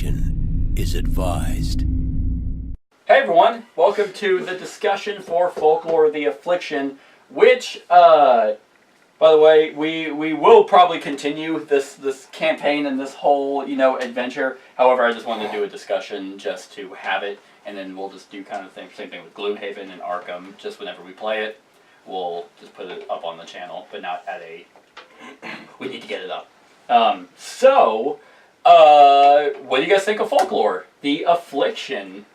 Caution is advised. Hey everyone, welcome to the discussion for Folklore the Affliction, which, by the way, we will probably continue this campaign and this whole, adventure. However, I just wanted to do a discussion just to have it, and then we'll just do kind of the same thing with Gloomhaven and Arkham, just whenever we play it. We'll just put it up on the channel, but not at a... we need to get it up. What do you guys think of Folklore? The Affliction.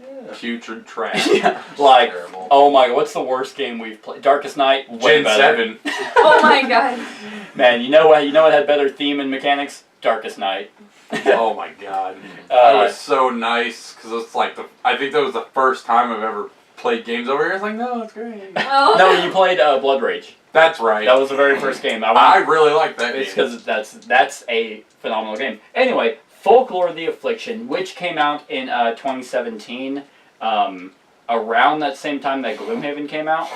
Yeah. Putrid trash. Yeah, like, terrible. Oh my god, what's the worst game we've played? Darkest Night, way Gen better. 7. Oh my god. Man, you know what had better theme and mechanics? Darkest Night. Oh my god. That was so nice, because it's like, I think that was the first time I've ever played games over here. It's like, no, it's great. Oh. No, you played Blood Rage. That's right. That was the very first game. I really like that game. It's because that's a phenomenal game. Anyway, Folklore the Affliction, which came out in 2017, around that same time that Gloomhaven came out.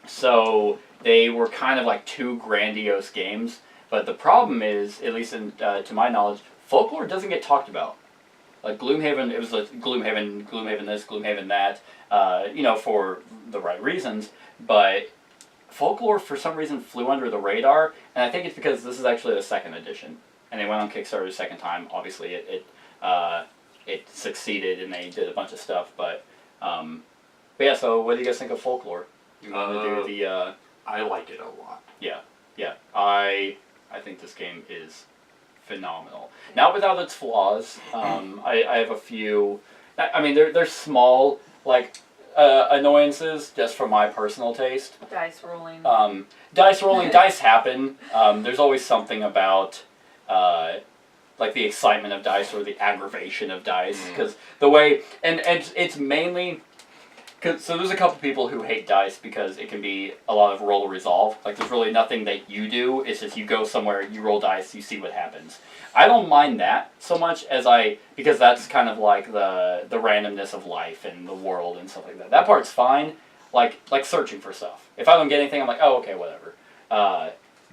So they were kind of like two grandiose games. But the problem is, at least to my knowledge, Folklore doesn't get talked about. Like Gloomhaven, it was like Gloomhaven this, Gloomhaven that, for the right reasons. But Folklore, for some reason, flew under the radar, and I think it's because this is actually the second edition, and they went on Kickstarter the second time. Obviously, it succeeded, and they did a bunch of stuff. But yeah. So, what do you guys think of Folklore? You want to do the? I like it a lot. Yeah. I think this game is phenomenal. Not without its flaws. I have a few. I mean, they're small, like. Annoyances, just for my personal taste. Dice rolling. Dice happen. There's always something about, like the excitement of dice or the aggravation of dice, because the way, and it's mainly, so there's a couple people who hate dice because it can be a lot of roll or resolve. Like there's really nothing that you do. It's just you go somewhere, you roll dice, you see what happens. I don't mind that so much because that's kind of like the randomness of life and the world and stuff like that. That part's fine, like searching for stuff. If I don't get anything, I'm like, oh, okay, whatever.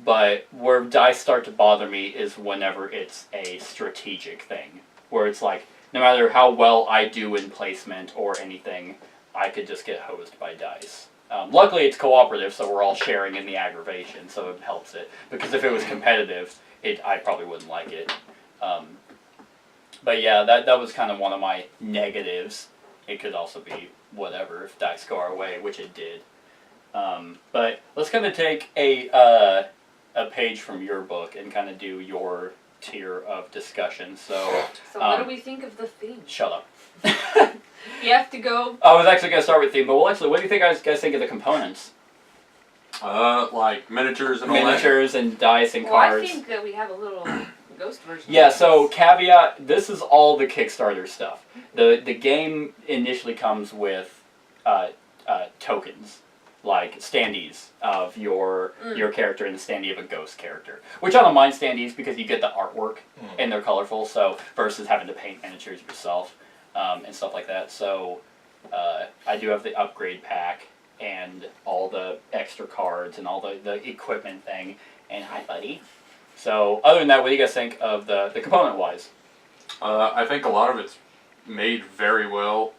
But where dice start to bother me is whenever it's a strategic thing, where it's like, no matter how well I do in placement or anything, I could just get hosed by dice. Luckily, it's cooperative, so we're all sharing in the aggravation, so it helps it. Because if it was competitive, I probably wouldn't like it. But yeah, that was kind of one of my negatives. It could also be whatever if dice go our way, which it did. But let's kind of take a page from your book and kind of do your tier of discussion. So what do we think of the theme? Shut up. You have to go. I was actually going to start with theme, but what do you think guys think of the components? Like miniatures and all that. Miniatures and dice and cards. I think that we have a little ghost version. Yeah, so caveat, this is all the Kickstarter stuff. The game initially comes with tokens, like standees of your character and the standee of a ghost character. Which I don't mind standees because you get the artwork and they're colorful, so versus having to paint miniatures yourself and stuff like that. So I do have the upgrade pack and all the extra cards and all the equipment thing. And hi, buddy. So, other than that, what do you guys think of the component-wise? I think a lot of it's made very well.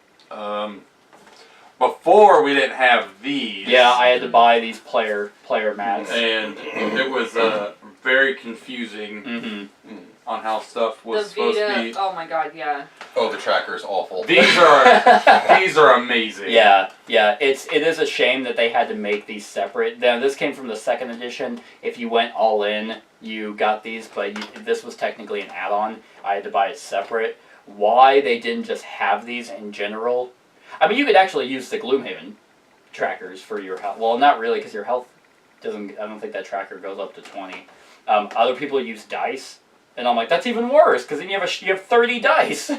Before, we didn't have these. Yeah, I had to buy these player mats. And it was very confusing on how stuff was supposed to be. Oh my god, yeah. Oh, the tracker is awful. These are amazing. Yeah. It is a shame that they had to make these separate. Now, this came from the second edition. If you went all in, you got these, but this was technically an add-on. I had to buy it separate. Why they didn't just have these in general? I mean, you could actually use the Gloomhaven trackers for your health. Well, not really, because your health doesn't. I don't think that tracker goes up to 20. Other people use dice. And I'm like, that's even worse, because then you have 30 dice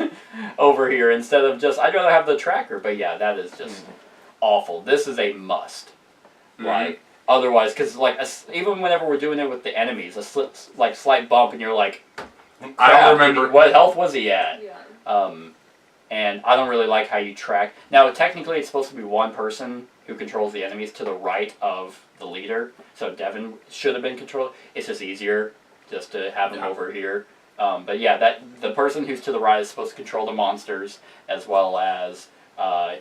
over here instead of just, I'd rather have the tracker. But yeah, that is just awful. This is a must. Like, otherwise, because like, even whenever we're doing it with the enemies, a slight bump, and you're like, I don't remember. What health was he at? Yeah. And I don't really like how you track. Now, technically, it's supposed to be one person who controls the enemies to the right of the leader. So Devin should have been controlled. It's just easier just to have him over here. But yeah, that the person who's to the right is supposed to control the monsters as well as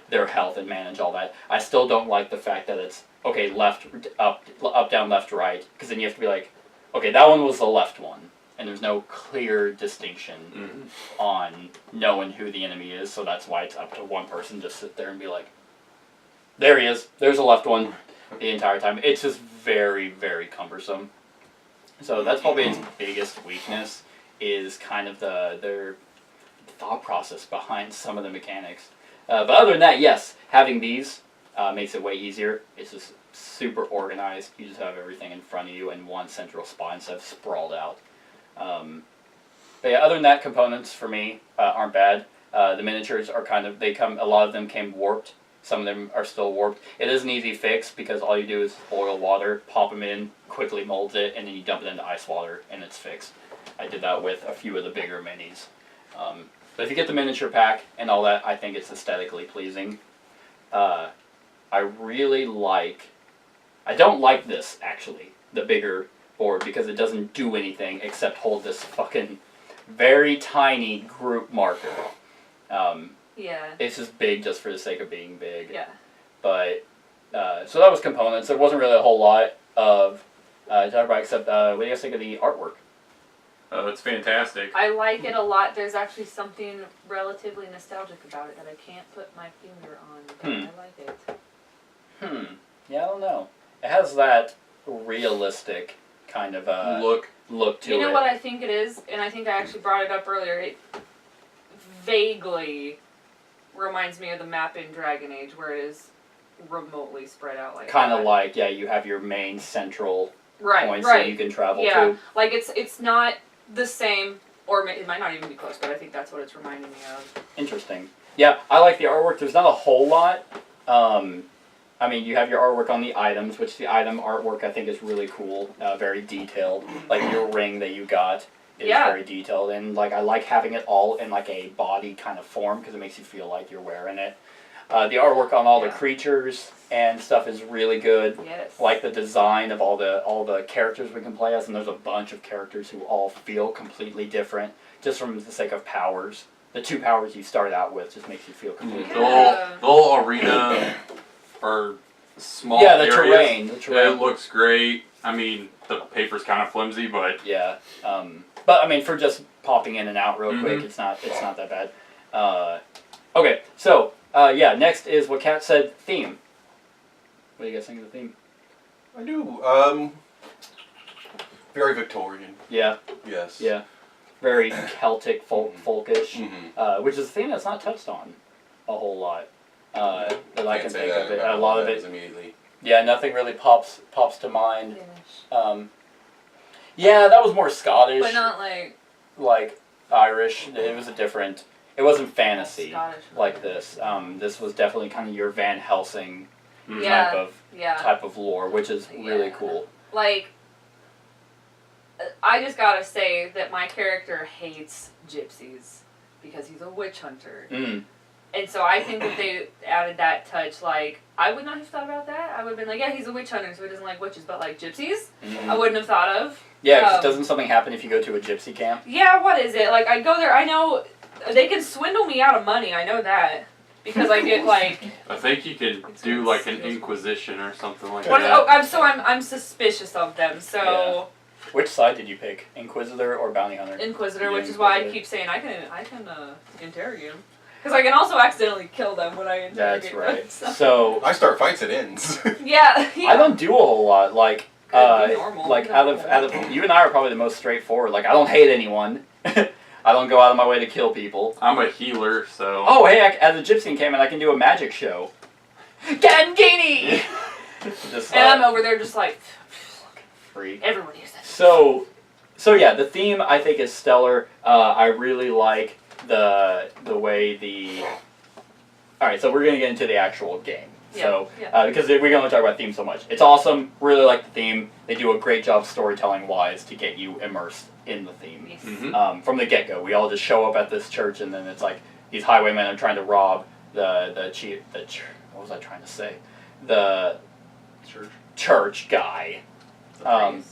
their health and manage all that. I still don't like the fact that it's okay, left, up, down, left, right, because then you have to be like, okay, that one was the left one, and there's no clear distinction on knowing who the enemy is. So that's why it's up to one person to sit there and be like, there he is. There's a left one the entire time. It's just very, very cumbersome. So that's probably its biggest weakness, is kind of their thought process behind some of the mechanics. But other than that, yes, having these makes it way easier. It's just super organized. You just have everything in front of you in one central spot instead of sprawled out. But yeah, other than that, components for me aren't bad. The miniatures are a lot of them came warped. Some of them are still warped. It is an easy fix because all you do is boil water, pop them in, quickly molds it, and then you dump it into ice water, and it's fixed. I did that with a few of the bigger minis. But if you get the miniature pack and all that, I think it's aesthetically pleasing. I don't like this, actually, the bigger board, because it doesn't do anything except hold this fucking very tiny group marker. Yeah. It's just big just for the sake of being big. Yeah. But, so that was components. There wasn't really a whole lot of to talk about, except, what do you guys think of the artwork? Oh, it's fantastic. I like it a lot. There's actually something relatively nostalgic about it that I can't put my finger on, but I like it. Yeah, I don't know. It has that realistic kind of look to it. You know what I think it is? And I think I actually brought it up earlier. It vaguely reminds me of the map in Dragon Age, where it is remotely spread out like kind of that. like, yeah, you have your main central points that you can travel to. Like it's not the same, or it might not even be close, but I think that's what it's reminding me of. Interesting. Yeah, I like the artwork. There's not a whole lot. I mean, you have your artwork on the items, which the item artwork I think is really cool, very detailed. Like your ring that you got is very detailed, and like I like having it all in like a body kind of form because it makes you feel like you're wearing it. The artwork on all the creatures and stuff is really good. Yes. Like the design of all the characters we can play as, and there's a bunch of characters who all feel completely different just from the sake of powers. The 2 powers you start out with just makes you feel completely different. The whole arena or small the areas, terrain. it looks great. I mean, the paper's kind of flimsy, but yeah. But I mean, for just popping in and out real quick, it's not that bad. Okay, so next is what Kat said. Theme. What do you guys think of the theme? I do. Very Victorian. Yeah. Yes. Yeah. Very Celtic folkish, which is a theme that's not touched on a whole lot. That I can think of it. A lot of it immediately. Yeah, nothing really pops to mind. Yeah, that was more Scottish. But not like Irish. It was it wasn't fantasy Scottish, like this. This was definitely kind of your Van Helsing type of lore, which is really cool. Like, I just gotta say that my character hates gypsies because he's a witch hunter. And so I think that they added that touch, like, I would not have thought about that. I would have been like, yeah, he's a witch hunter, so he doesn't like witches, but like gypsies, I wouldn't have thought of. Yeah, because doesn't something happen if you go to a gypsy camp? Yeah, what is it? Like, I go there, I know they can swindle me out of money, I know that. Because I get like... I think you could do like an inquisition or something like that. Oh, I'm suspicious of them, so... Yeah. Which side did you pick? Inquisitor or bounty hunter? Inquisitor, which is why I keep saying I can interrogate them. Because I can also accidentally kill them when I interrogate That's right. them. So I start fights, it ends. Yeah. I don't do a whole lot. Like, normal. like out of you and I are probably the most straightforward. Like, I don't hate anyone. I don't go out of my way to kill people. I'm a healer, so... Oh, hey, as a gypsy encampment, I can do a magic show. Gangini! And I'm over there just like... Freak. Everyone hears that. So yeah, the theme I think is stellar. I really like the way the... Alright, so we're going to get into the actual game. Because we can only talk about theme so much. It's awesome. Really like the theme. They do a great job storytelling-wise to get you immersed in the theme. Yes. From the get-go. We all just show up at this church, and then it's like these highwaymen are trying to rob the what was I trying to say? The church guy. The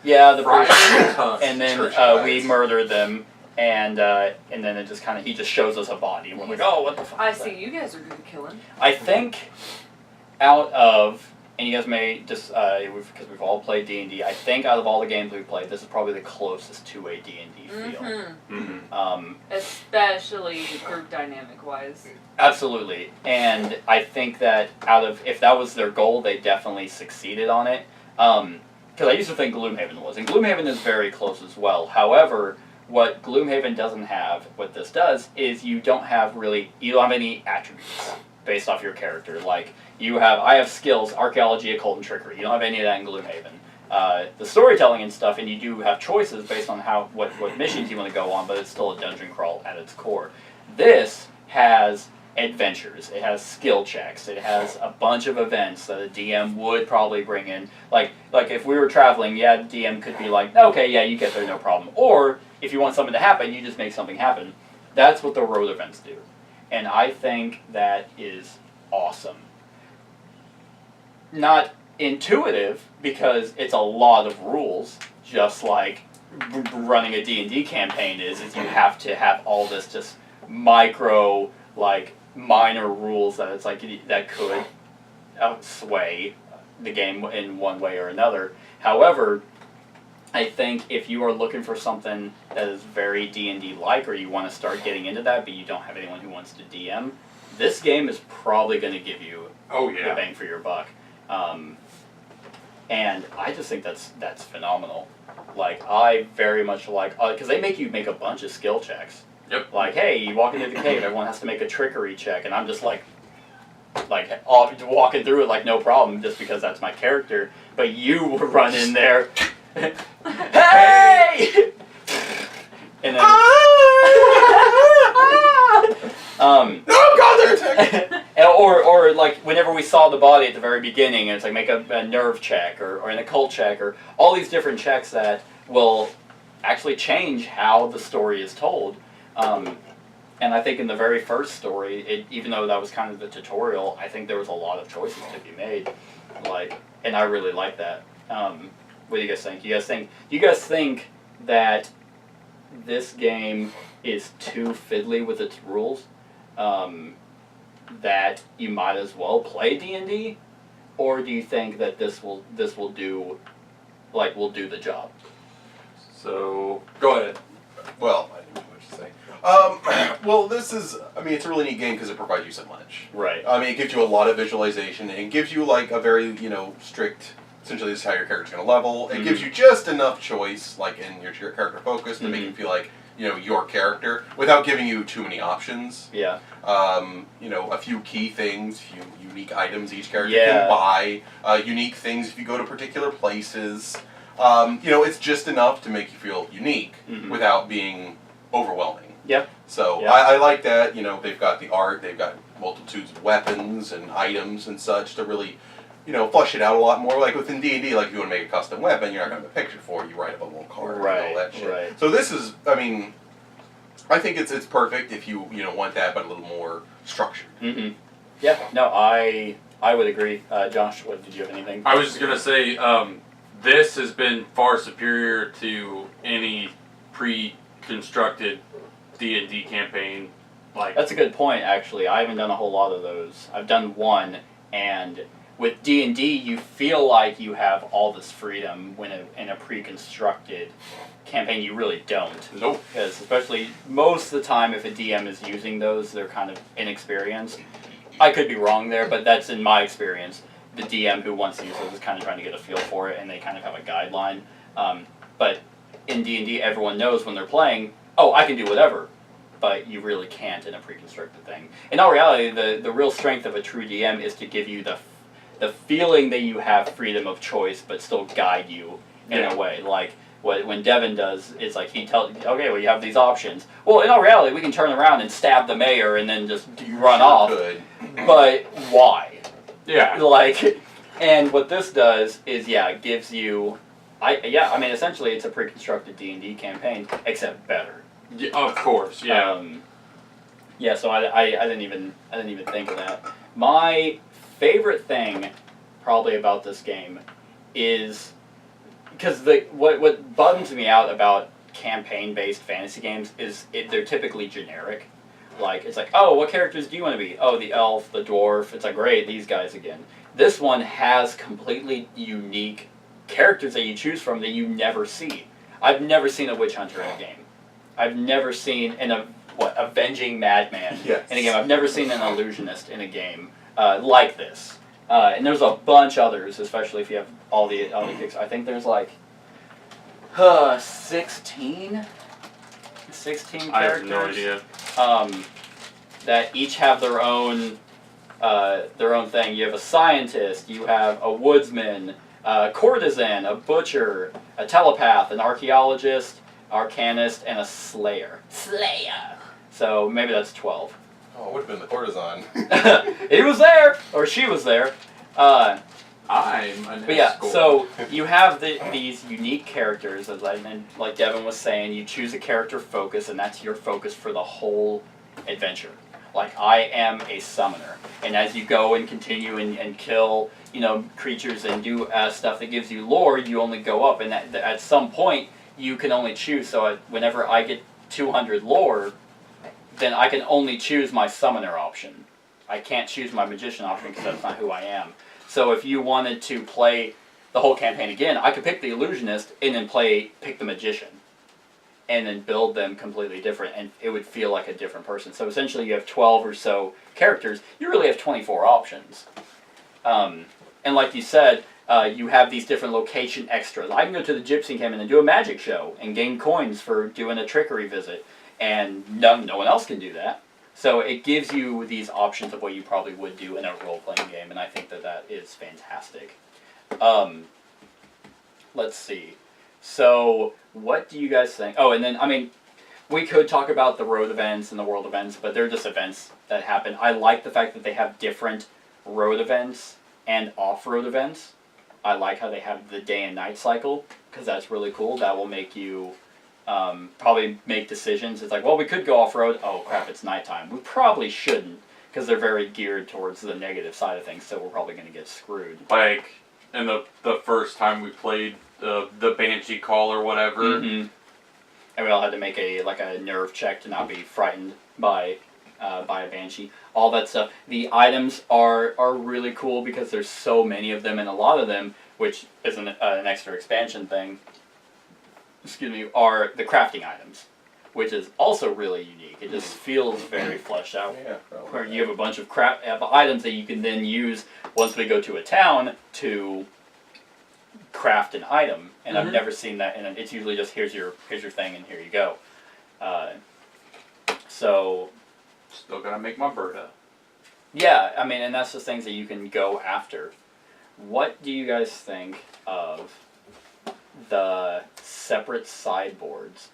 Yeah, the priest. And then we murder them, and then it just kind of he just shows us a body, and we're like, oh, what the fuck? I is that? see you guys are good at killing. I think out of, and you guys may just because we've all played D&D. I think out of all the games we've played, this is probably the closest to a D&D feel. Especially group dynamic wise. Absolutely, and I think that if that was their goal, they definitely succeeded on it. Because I used to think Gloomhaven was, and Gloomhaven is very close as well. However, what Gloomhaven doesn't have, what this does, is you don't have any attributes based off your character. Like, I have skills, archaeology, occult, and trickery. You don't have any of that in Gloomhaven. The storytelling and stuff, and you do have choices based on what missions you want to go on, but it's still a dungeon crawl at its core. This has adventures, it has skill checks, it has a bunch of events that a DM would probably bring in. Like if we were traveling, the DM could be like, okay, yeah, you get there, no problem. Or, if you want something to happen, you just make something happen. That's what the road events do. And I think that is awesome. Not intuitive, because it's a lot of rules, just like running a D&D campaign is you have to have all this just micro, minor rules that it's that could sway the game in one way or another. However, I think if you are looking for something that is very D&D-like, or you want to start getting into that, but you don't have anyone who wants to DM, this game is probably going to give you the bang for your buck. And I just think that's phenomenal. I very much because they make you make a bunch of skill checks. Yep. Hey, you walk into the cave, everyone has to make a trickery check, and I'm just walking through it no problem, just because that's my character. But you run in there, hey! And then, oh God, they're attacking! or whenever we saw the body at the very beginning, and it's make a nerve check or an occult check, or all these different checks that will actually change how the story is told. And I think in the very first story, even though that was kind of the tutorial, I think there was a lot of choices to be made. And I really like that. What do you guys think? Do you guys think that this game is too fiddly with its rules? That you might as well play D&D? Or do you think that this will do the job? So, go ahead. Well, I didn't know what to say. Well, it's a really neat game because it provides you so much. Right. It gives you a lot of visualization, and it gives you a very, strict, essentially this is how your character's going to level. It gives you just enough choice, in your character focus, to make you feel like, your character, without giving you too many options. Yeah. A few key things, a few unique items each character can buy, unique things if you go to particular places. It's just enough to make you feel unique without being overwhelming. Yep. So I like that. They've got the art, they've got multitudes of weapons and items and such to really, flush it out a lot more. Like within D&D, if you want to make a custom weapon, you're not going to have a picture for it. You write up a little card and all that shit. Right. So this is, I think it's perfect if you want that, but a little more structured. Mm-hmm. Yeah. No, I would agree. Josh, did you have anything? I was just gonna say, this has been far superior to any pre-constructed D&D campaign. That's a good point, actually. I haven't done a whole lot of those. I've done one, and with D&D, you feel like you have all this freedom when in a pre-constructed campaign. You really don't. Nope. Because especially most of the time, if a DM is using those, they're kind of inexperienced. I could be wrong there, but that's in my experience. The DM who wants to use those is kind of trying to get a feel for it, and they kind of have a guideline. But in D&D, everyone knows when they're playing, I can do whatever. But you really can't in a pre-constructed thing. In all reality, the real strength of a true DM is to give you the feeling that you have freedom of choice, but still guide you in a way. When Devin does, it's he tells, okay, well, you have these options. Well, in all reality, we can turn around and stab the mayor and then just run off. Good. But why? Yeah. And what this does is, it gives you, essentially it's a pre-constructed D&D campaign, except better. Yeah, of course, yeah. So I didn't even think of that. My favorite thing, probably about this game, is because what buttons me out about campaign-based fantasy games they're typically generic. Like, it's like, oh, what characters do you want to be? Oh, the elf, the dwarf. It's like, great, these guys again. This one has completely unique characters that you choose from that you never see. I've never seen a witch hunter in a game. I've never seen avenging madman in a game. I've never seen an illusionist in a game like this. And there's a bunch others, especially if you have all the kicks. I think there's like 16 characters. I have no idea. That each have their own thing. You have a scientist, you have a woodsman, a courtesan, a butcher, a telepath, an archaeologist, arcanist, and a slayer. So maybe that's 12. Oh, it would have been the courtesan. He was there, or she was there. I'm an But yeah, escort. so you have these unique characters, and like Devin was saying, you choose a character focus, and that's your focus for the whole adventure. Like, I am a summoner, and as you go and continue and kill, creatures and do stuff that gives you lore, you only go up, and at some point, you can only choose. So whenever I get 200 lore, then I can only choose my summoner option. I can't choose my magician option because that's not who I am. So if you wanted to play the whole campaign again, I could pick the illusionist and then pick the magician. And then build them completely different, and it would feel like a different person. So essentially you have 12 or so characters. You really have 24 options. And like you said, you have these different location extras. I can go to the Gypsy Camp and do a magic show and gain coins for doing a trickery visit. And no one else can do that. So it gives you these options of what you probably would do in a role-playing game, and I think that is fantastic. Let's see. So what do you guys think? Oh, and then, we could talk about the road events and the world events, but they're just events that happen. I like the fact that they have different road events and off-road events. I like how they have the day and night cycle, because that's really cool. That will make you probably make decisions. It's like, well, we could go off-road. Oh, crap, it's nighttime. We probably shouldn't, because they're very geared towards the negative side of things, so we're probably going to get screwed. Like, in the first time we played the Banshee Call or whatever. Mm-hmm. And we all had to make a nerve check to not be frightened by a Banshee. All that stuff. The items are really cool because there's so many of them, and a lot of them, which is an extra expansion thing, are the crafting items, which is also really unique. It just feels very fleshed out. Yeah, where you have a bunch of items that you can then use once we go to a town to craft an item, and I've never seen that. And it's usually just here's your thing, and here you go. So still gotta make my Berta. Yeah, and that's the things that you can go after. What do you guys think of the separate sideboards?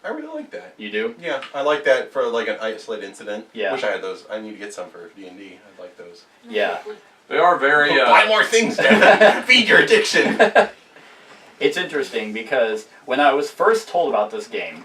I really like that. You do? Yeah, I like that for like an isolated incident. Yeah. Wish I had those. I need to get some for D&D. I like those. Yeah. They are very... buy more things, Devin. Feed your addiction. It's interesting because when I was first told about this game,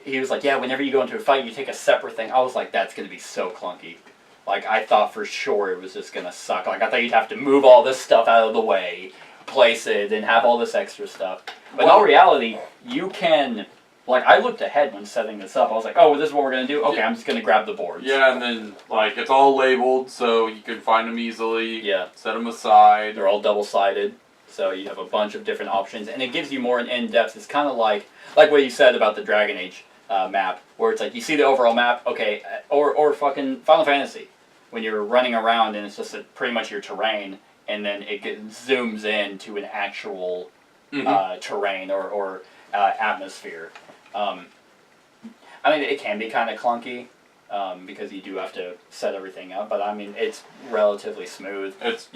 he was like, yeah, whenever you go into a fight, you take a separate thing. I was like, that's going to be so clunky. Like, I thought for sure it was just going to suck. Like, I thought you'd have to move all this stuff out of the way, place it, and have all this extra stuff. But in all reality, you can... Like, I looked ahead when setting this up. I was like, oh, well, this is what we're going to do? Okay, I'm just going to grab the boards. Yeah, and then, like, it's all labeled, so you can find them easily. Yeah. Set them aside. They're all double-sided, so you have a bunch of different options. And it gives you more in-depth. It's kind of like what you said about the Dragon Age map, where it's like, you see the overall map, okay, or fucking Final Fantasy, when you're running around and it's just pretty much your terrain, and then it zooms in to an actual terrain or atmosphere. It can be kind of clunky because you do have to set everything up, but it's relatively smooth. It's,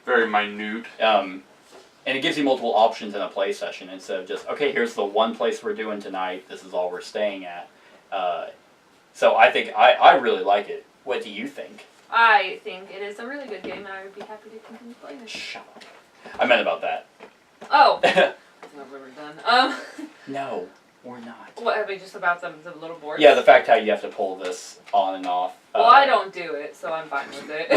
very minute. And it gives you multiple options in a play session instead of just, okay, here's the one place we're doing tonight, this is all we're staying at. So I think I really like it. What do you think? I think it is a really good game, and I would be happy to continue playing it. Shut up. I meant about that. Oh. I thought we were done. No, we're not. What, I mean, just about the little boards? Yeah, the fact how you have to pull this on and off. Well, I don't do it, so I'm fine with it.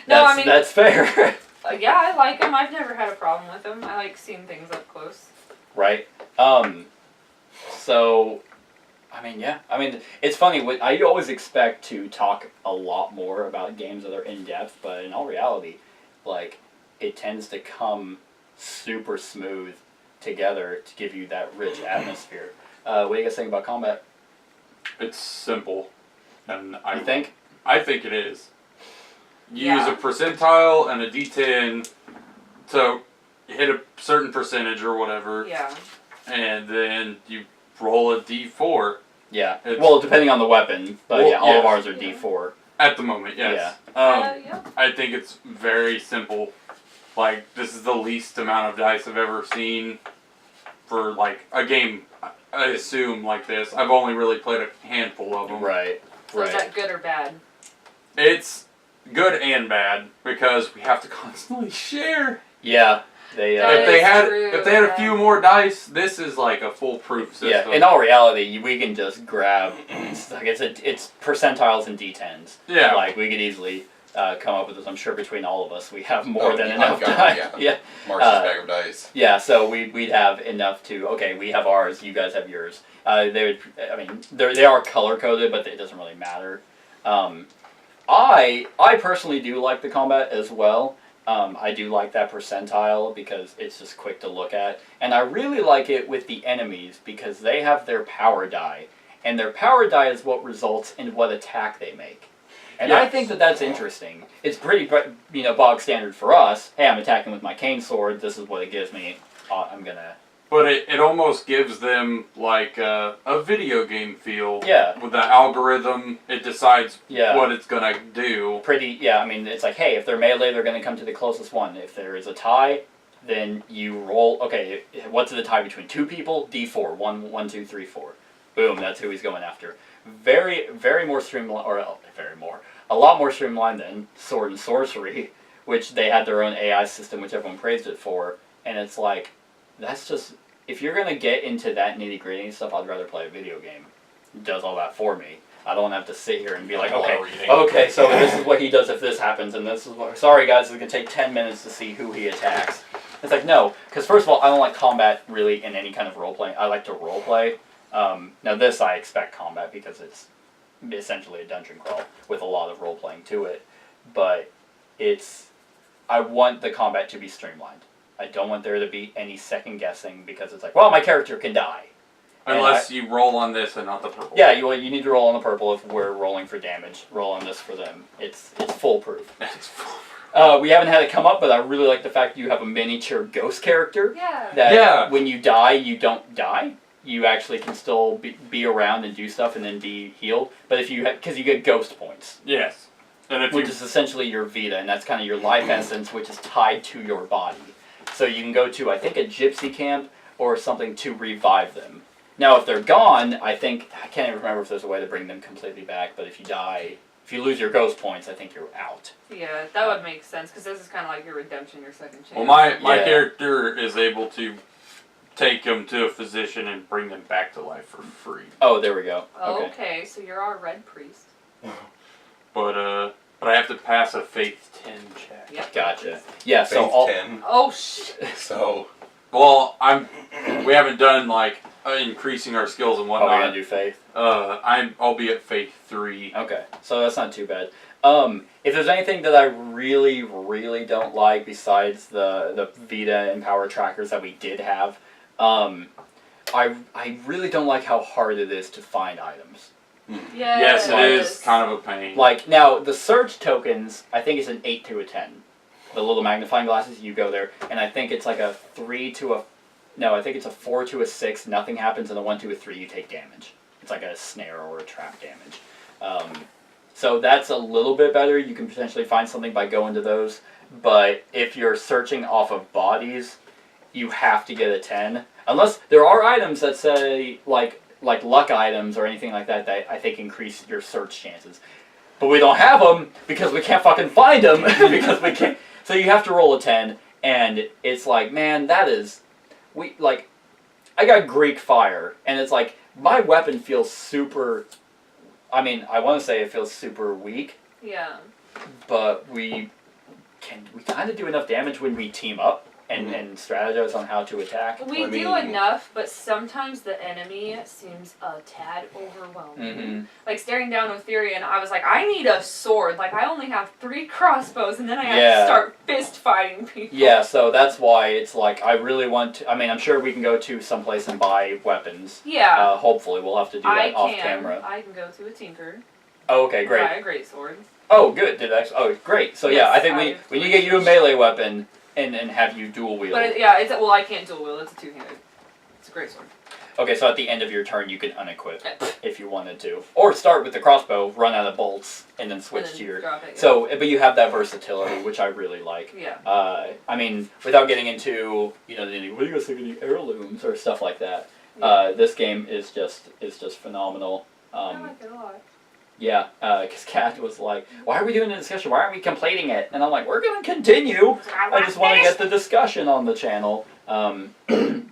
That's fair. Yeah, I like them. I've never had a problem with them. I like seeing things up close. Right? So, I mean, yeah. I mean, it's funny. I always expect to talk a lot more about games that are in depth, but in all reality, like, it tends to come super smooth together to give you that rich atmosphere. What do you guys think about combat? It's simple, and You think? I think it is. You Yeah. use a percentile and a D10 to hit a certain percentage or whatever, Yeah. and then you roll a D4 Yeah. It's- Well, depending on the weapon, but Well, yeah, all of yes. ours are D4. at the moment. Yes. Yeah. I think it's very simple. Like, this is the least amount of dice I've ever seen for, like, a game, I assume, like this. I've only really played a handful of them. Right. So is that good or bad? It's good and bad, because we have to constantly share. Yeah. They. That If they is had true, if they had a yeah. few more dice, this is like a foolproof system. Yeah. In all reality, we can just grab. It's like it's percentiles and D10s. Yeah. Like we could easily come up with this. I'm sure between all of us, we have more Oh, than yeah, enough I've got- time. yeah. Yeah. Marsh's bag of dice. Yeah, so we'd have enough to, okay, we have ours, you guys have yours. I mean, they are color coded, but it doesn't really matter. I personally do like the combat as well. I do like that percentile because it's just quick to look at. And I really like it with the enemies because they have their power die. And their power die is what results in what attack they make. And I Yes. think that that's interesting. It's pretty, bog standard for us. Hey, I'm attacking with my cane sword. This is what it gives me. I'm gonna. But it almost gives them like a video game feel. Yeah. With the algorithm, it decides Yeah. what it's gonna do. Yeah. I mean, it's like, hey, if they're melee, they're gonna come to the closest one. If there is a tie, then you roll. Okay, what's the tie between two people? D4. 1, 2, 3, 4. Boom. That's who he's going after. Very more streamlined, a lot more streamlined than Sword and Sorcery, which they had their own AI system, which everyone praised it for. And it's like, that's just, if you're gonna get into that nitty gritty stuff, I'd rather play a video game. It does all that for me. I don't have to sit here and be like, okay, so this is what he does if this happens, and this is what. Sorry guys, it's gonna take 10 minutes to see who he attacks. It's like no, because first of all, I don't like combat really in any kind of role playing. I like to role play. Now this I expect combat because it's essentially a dungeon crawl with a lot of role playing to it, but I want the combat to be streamlined. I don't want there to be any second guessing because it's like, well, my character can die. Unless you roll on this and not the purple. Yeah, you need to roll on the purple if we're rolling for damage. Roll on this for them. It's foolproof. It's foolproof. We haven't had it come up, but I really like the fact you have a miniature ghost character. Yeah. That when you die, you don't die. You actually can still be around and do stuff and then be healed. But if because you get ghost points. Yes. And if Which is essentially your Vita, and that's kind of your life essence, which is tied to your body. So you can go to, I think, a gypsy camp or something to revive them. Now, if they're gone, I can't even remember if there's a way to bring them completely back, but if you die, if you lose your ghost points, I think you're out. Yeah, that would make sense, because this is kind of like your redemption, your second chance. Well, my character is able to take them to a physician and bring them back to life for free. Oh, there we go. Okay, so you're our red priest. But I have to pass a Faith 10 check. Yep. Gotcha. Yeah, so Faith 10. Oh, shit. So. Well, we haven't done like increasing our skills and we're whatnot. gonna do faith. I'll be at Faith 3. Okay, so that's not too bad. If there's anything that I really, really don't like besides the Vita and power trackers that we did have, I really don't like how hard it is to find items. Yes, it is kind of a pain. Like, now, the search tokens, I think it's an 8 to a 10. The little magnifying glasses, you go there, and I think it's like a 3 to a... No, I think it's a 4 to a 6, nothing happens, and a 1 to a 3, you take damage. It's like a snare or a trap damage. So that's a little bit better. You can potentially find something by going to those. But if you're searching off of bodies, you have to get a 10. Unless there are items that say, like luck items or anything like that I think increase your search chances. But we don't have them because we can't fucking find them because we can't. So you have to roll a 10, and it's like, man, that is... I got Greek fire, and it's like, my weapon feels super... I mean, I want to say it feels super weak. Yeah. But we kind of do enough damage when we team up. and strategize on how to attack. We I do mean- enough, but sometimes the enemy seems a tad overwhelming. Like staring down Otherian, I was like, I need a sword. Like I only have 3 crossbows, and then I have to start fist fighting people. Yeah, so that's why it's like I really want to. I mean, I'm sure we can go to someplace and buy weapons. Yeah. Hopefully, we'll have to do that off camera. I can go to a tinker. Oh, okay, great. Buy a great sword. Oh, good. Oh, great. So yeah, Yes, I think we need to get you a melee weapon and have you dual wield. But well, I can't dual wield. It's a 2-handed. It's a great sword. Okay, so at the end of your turn, you can unequip if you wanted to, or start with the crossbow, run out of bolts, and then switch to your. Drop it, yeah. So, but you have that versatility, which I really like. Yeah. I mean, without getting into what do you guys think of the heirlooms or stuff like that? Yeah. This game is just phenomenal. I like it a lot. Yeah, because Kat was like, "Why are we doing a discussion? Why aren't we completing it?" And I'm like, "We're gonna continue. I just want to get the discussion on the channel."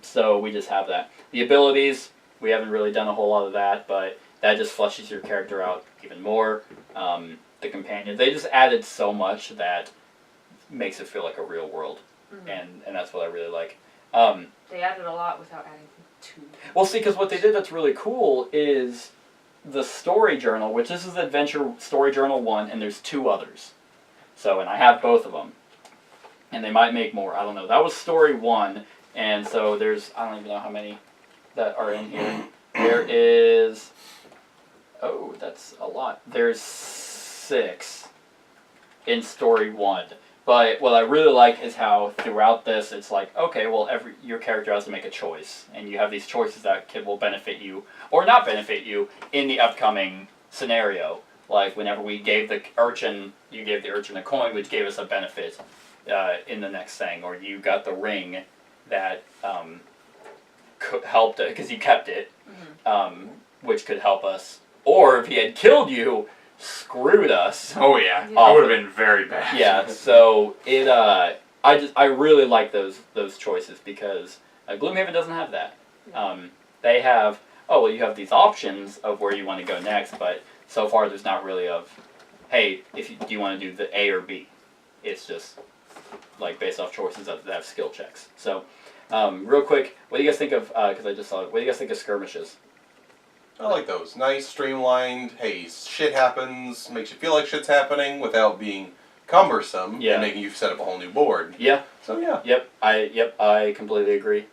So we just have that. The abilities, we haven't really done a whole lot of that, but that just fleshes your character out even more. The companions, they just added so much that makes it feel like a real world, and that's what I really like. They added a lot without adding too. Well, see, because what they did that's really cool is the story journal, which this is Adventure Story Journal 1, and there's 2 others. So, and I have both of them. And they might make more, I don't know. That was Story 1, and so there's, I don't even know how many that are in here. There is, oh, that's a lot. There's 6 in Story 1. But what I really like is how throughout this, it's like, okay, well, your character has to make a choice, and you have these choices that will benefit you or not benefit you in the upcoming scenario. Like whenever we gave the urchin, you gave the urchin a coin, which gave us a benefit in the next thing, or you got the ring that helped because you kept it, which could help us. Or if he had killed you, screwed us. Oh yeah, Yeah. that would have been very bad. Yeah, so it I really like those choices because Gloomhaven doesn't have that. They have you have these options of where you want to go next, but so far there's not really hey, do you want to do the A or B? It's just like based off choices that have skill checks. So real quick, what do you guys think of? Because I just saw it. What do you guys think of skirmishes? I like those. Nice, streamlined. Hey, shit happens. Makes you feel like shit's happening without being cumbersome and making you set up a whole new board. Yeah. So yeah. Yep. I completely agree.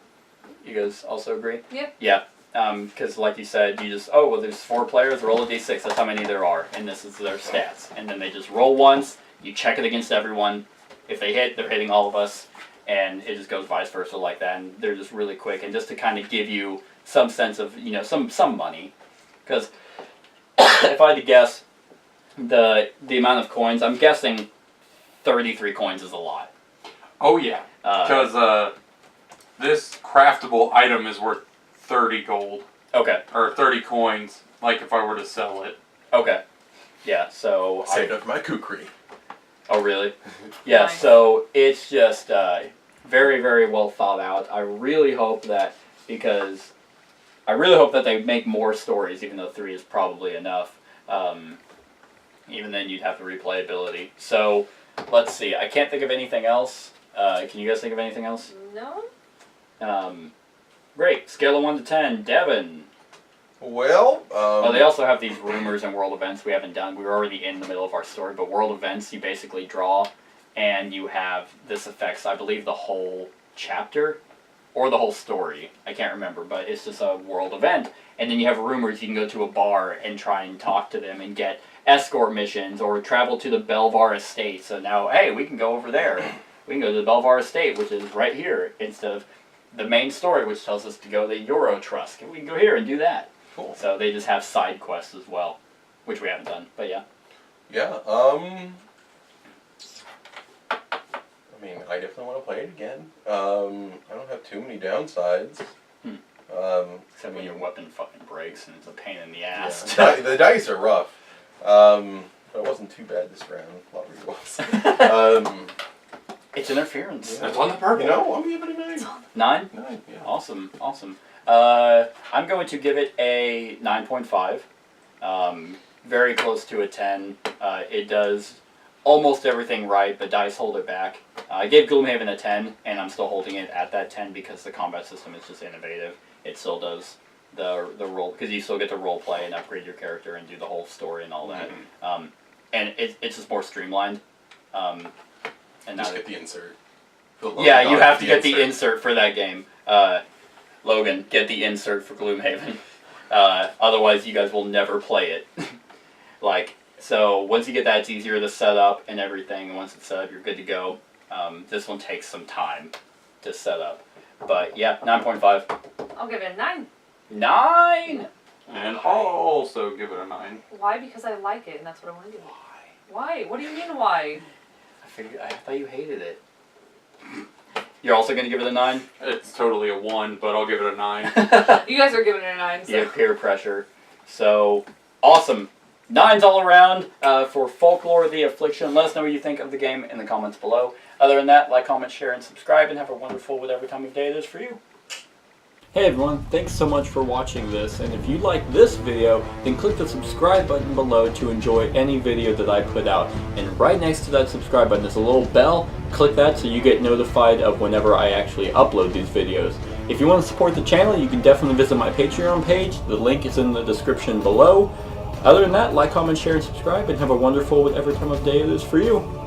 You guys also agree? Yep. Yeah. Because like you said, you just there's 4 players. Roll a d6. That's how many there are, and this is their stats. And then they just roll once. You check it against everyone. If they hit, they're hitting all of us, and it just goes vice versa like that. And they're just really quick, and just to kind of give you some sense of some money, because if I had to guess the amount of coins, I'm guessing 33 coins is a lot. Oh yeah, because this craftable item is worth 30 gold. Okay. Or 30 coins, like if I were to sell it. Okay. Yeah. So Saved up my kukri. Oh really? Yeah. Nice. So it's just very, very well thought out. I really hope that they make more stories, even though 3 is probably enough. Even then, you'd have the replayability. So, let's see. I can't think of anything else. Can you guys think of anything else? No. Great. Scale of 1 to 10. Devin. Well, They also have these rumors and world events we haven't done. We were already in the middle of our story, but world events, you basically draw, and you have this affects, I believe, the whole chapter. Or the whole story. I can't remember, but it's just a world event. And then you have rumors. You can go to a bar and try and talk to them and get escort missions or travel to the Belvar Estate. So now, hey, we can go over there. We can go to the Belvar Estate, which is right here, instead of the main story, which tells us to go to the Euro Trust. We can go here and do that. Cool. So they just have side quests as well, which we haven't done, but yeah. Yeah, I mean, I definitely want to play it again. I don't have too many downsides. Except when your weapon fucking breaks and it's a pain in the ass. Yeah. The dice are rough. But it wasn't too bad this round. A lot of was. It's interference. That's on the purple. You know, I'm giving it a 9. 9? 9, yeah. Awesome. I'm going to give it a 9.5. Very close to a 10. It does almost everything right, but dice hold it back. I gave Gloomhaven a 10, and I'm still holding it at that 10 because the combat system is just innovative. It still does the role, because you still get to role play and upgrade your character and do the whole story and all that. And it's just more streamlined. And Just get the insert. Yeah, you have to get the insert for that game. Logan, get the insert for Gloomhaven. Otherwise, you guys will never play it. So once you get that, it's easier to set up and everything. And once it's set up, you're good to go. This one takes some time to set up. But yeah, 9.5. I'll give it a 9. 9! And I'll also give it a 9. Why? Because I like it, and that's what I want to give it. Why? What do you mean why? I thought you hated it. You're also going to give it a 9? It's totally a 1, but I'll give it a 9. You guys are giving it a 9. So. Yeah, peer pressure. So, awesome. 9s all around for Folklore the Affliction. Let us know what you think of the game in the comments below. Other than that, like, comment, share, and subscribe, and have a wonderful whatever time of day it is for you. Hey everyone, thanks so much for watching this, and if you like this video, then click the subscribe button below to enjoy any video that I put out. And right next to that subscribe button is a little bell. Click that so you get notified of whenever I actually upload these videos. If you want to support the channel, you can definitely visit my Patreon page. The link is in the description below. Other than that, like, comment, share, and subscribe, and have a wonderful whatever time of day it is for you.